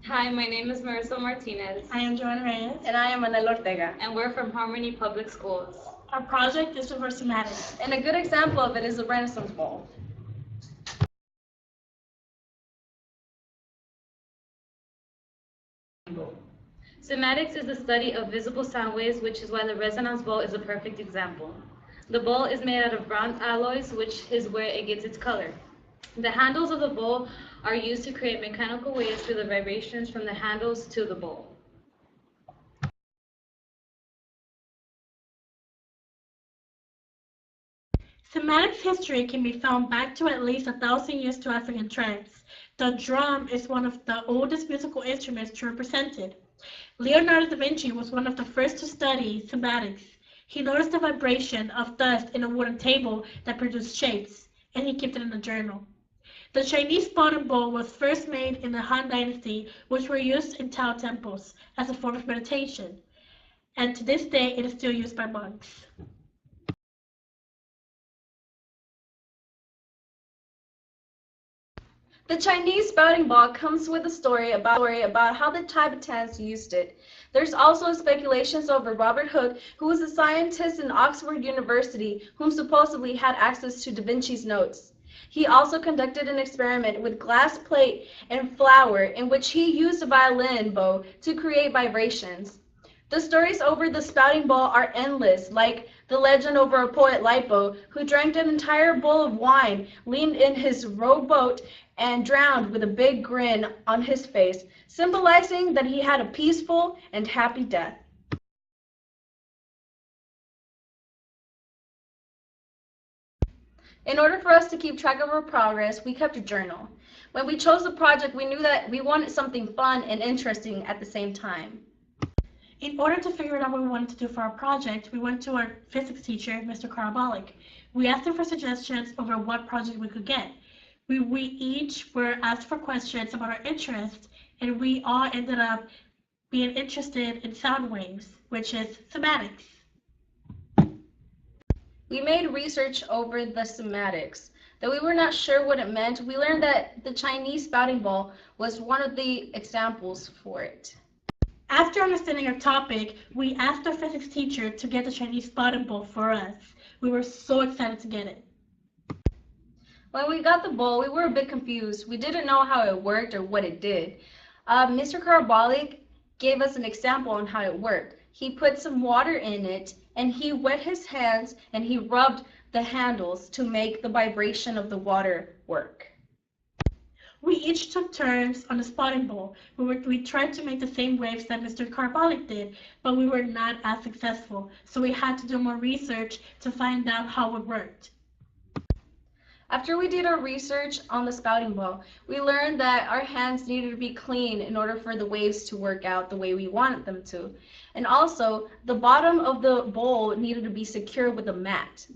Hi, my name is Marissa Martinez, I am Joanna Reyes. And I am Manel Ortega. and we're from Harmony Public Schools. Our project is for somatics. And a good example of it is the Renaissance Ball. Cymatics is the study of visible sound waves, which is why the resonance bowl is a perfect example. The bowl is made out of bronze alloys, which is where it gets its color. The handles of the bowl are used to create mechanical waves through the vibrations from the handles to the bowl. Cymatics history can be found back to at least 1,000 years to African tribes. The drum is one of the oldest musical instruments to represent it. Leonardo da Vinci was one of the first to study cymatics. He noticed the vibration of dust in a wooden table that produced shapes, and he kept it in a journal. The Chinese bottom bowl was first made in the Han Dynasty, which were used in Tao temples as a form of meditation, and to this day it is still used by monks. The Chinese spouting ball comes with a story about how the Tibetans used it. There's also speculations over Robert Hooke, who was a scientist in Oxford University whom supposedly had access to Da Vinci's notes. He also conducted an experiment with glass plate and flour in which he used a violin bow to create vibrations. The stories over the spouting ball are endless, like the legend over a poet Lipo who drank an entire bowl of wine, leaned in his rowboat, and drowned with a big grin on his face, symbolizing that he had a peaceful and happy death. In order for us to keep track of our progress, we kept a journal. When we chose the project, we knew that we wanted something fun and interesting at the same time. In order to figure out what we wanted to do for our project, we went to our physics teacher, Mr. Karabalik. We asked him for suggestions over what project we could get. We each were asked for questions about our interests, and we all ended up being interested in sound waves, which is cymatics. We made research over the cymatics. Though we were not sure what it meant, we learned that the Chinese spouting ball was one of the examples for it. After understanding our topic, we asked our physics teacher to get the Chinese spouting ball for us. We were so excited to get it. When we got the bowl, we were a bit confused. We didn't know how it worked or what it did. Mr. Karabalik gave us an example on how it worked. He put some water in it, and he wet his hands, and he rubbed the handles to make the vibration of the water work. We each took turns on the spouting ball. We tried to make the same waves that Mr. Karabalik did, but we were not as successful, so we had to do more research to find out how it worked. After we did our research on the spouting ball, we learned that our hands needed to be clean in order for the waves to work out the way we wanted them to. And also, the bottom of the bowl needed to be secured with a mat.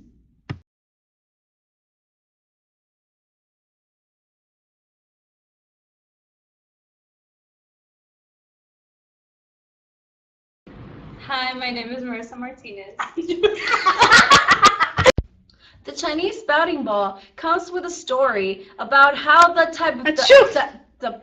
Hi, my name is Marissa Martinez. The Chinese spouting ball comes with a story about how the type of Achoo! the